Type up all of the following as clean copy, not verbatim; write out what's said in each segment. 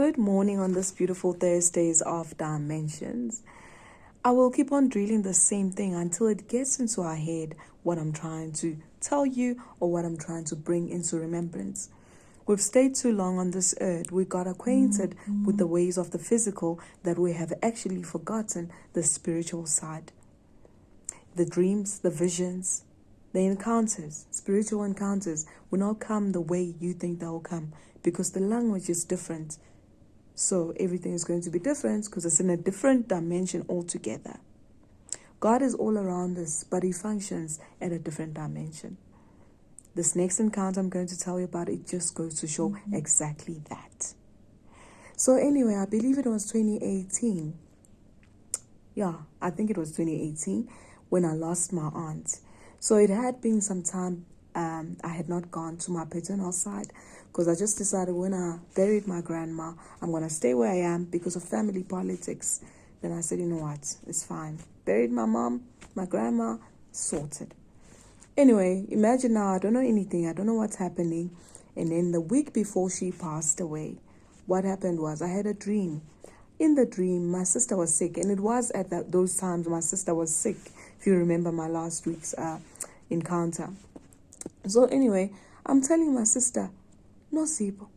Good morning on this beautiful Thursdays of Dimensions. I will keep on drilling the same thing until it gets into our head what I'm trying to tell you or what I'm trying to bring into remembrance. We've stayed too long on this earth. We got acquainted with the ways of the physical that we have actually forgotten the spiritual side. The dreams, the visions, the encounters, spiritual encounters will not come the way you think they'll come because the language is different. So everything is going to be different because it's in a different dimension altogether. God is all around us, but he functions at a different dimension. This next encounter I'm going to tell you about, it just goes to show exactly that. So anyway, I believe it was 2018. Yeah, I think it was 2018 when I lost my aunt. So it had been some time I had not gone to my paternal side because I just decided when I buried my grandma, I'm going to stay where I am because of family politics. Then I said, you know what, it's fine. Buried my mom, my grandma, sorted. Anyway, imagine now I don't know anything. I don't know what's happening. And then the week before she passed away, what happened was I had a dream. In the dream, my sister was sick. And it was at those times my sister was sick, if you remember my last week's encounter. So anyway, I'm telling my sister, no, Zibo,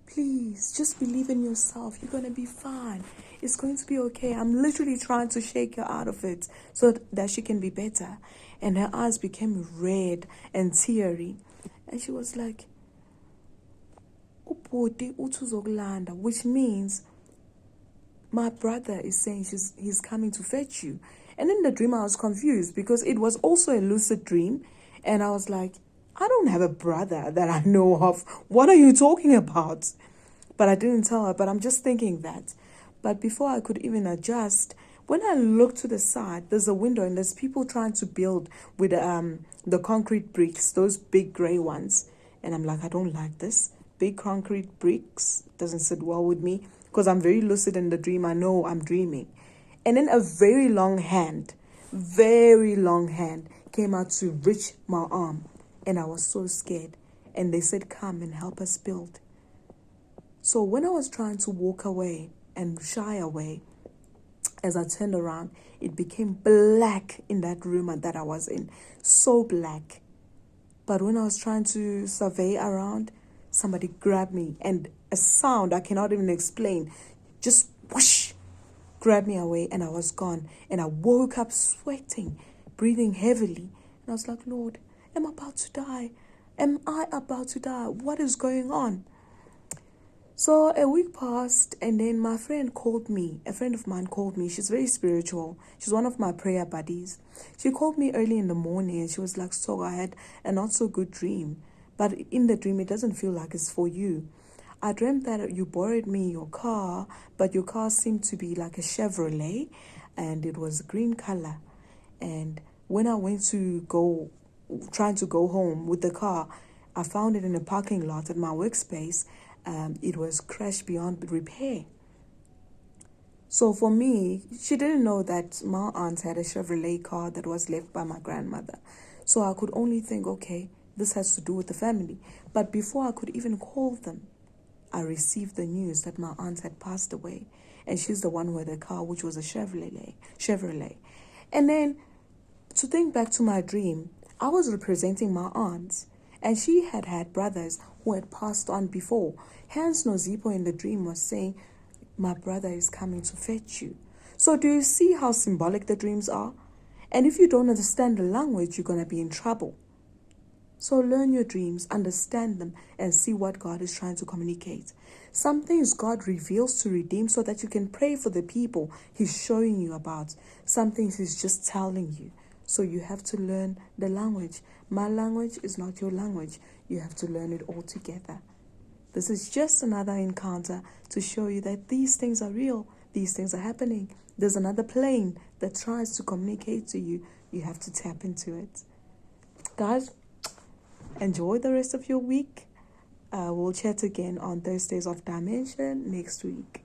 please, just believe in yourself. You're going to be fine. It's going to be okay. I'm literally trying to shake her out of it so that she can be better. And her eyes became red and teary. And she was like, which means my brother is saying he's coming to fetch you. And in the dream, I was confused because it was also a lucid dream. And I was like, I don't have a brother that I know of. What are you talking about? But I didn't tell her, but I'm just thinking that. But before I could even adjust, when I look to the side, there's a window and there's people trying to build with the concrete bricks, those big gray ones. And I'm like, I don't like this. Big concrete bricks doesn't sit well with me because I'm very lucid in the dream. I know I'm dreaming. And then a very long hand came out to reach my arm. And I was so scared. And they said, come and help us build. So when I was trying to walk away and shy away, as I turned around, it became black in that room that I was in. So black. But when I was trying to survey around, somebody grabbed me. And a sound I cannot even explain, just whoosh, grabbed me away and I was gone. And I woke up sweating, breathing heavily. And I was like, Lord, am I about to die? Am I about to die? What is going on? So a week passed and then my friend called me. A friend of mine called me. She's very spiritual. She's one of my prayer buddies. She called me early in the morning and she was like, so I had a not so good dream. But in the dream, it doesn't feel like it's for you. I dreamt that you borrowed me your car, but your car seemed to be like a Chevrolet and it was green color. And when I went to trying to go home with the car, I found it in a parking lot at my workspace. It was crashed beyond repair. So for me, she didn't know that my aunt had a Chevrolet car that was left by my grandmother. So I could only think, okay, this has to do with the family. But before I could even call them, I received the news that my aunt had passed away. And she's the one who had a car, which was a Chevrolet. And then to think back to my dream, I was representing my aunt. And she had had brothers who had passed on before. Hence, Nozipo in the dream was saying, my brother is coming to fetch you. So do you see how symbolic the dreams are? And if you don't understand the language, you're going to be in trouble. So learn your dreams, understand them, and see what God is trying to communicate. Some things God reveals to redeem so that you can pray for the people he's showing you about. Some things he's just telling you. So you have to learn the language. My language is not your language. You have to learn it all together. This is just another encounter to show you that these things are real. These things are happening. There's another plane that tries to communicate to you. You have to tap into it. Guys, enjoy the rest of your week. We'll chat again on Thursdays of Dimension next week.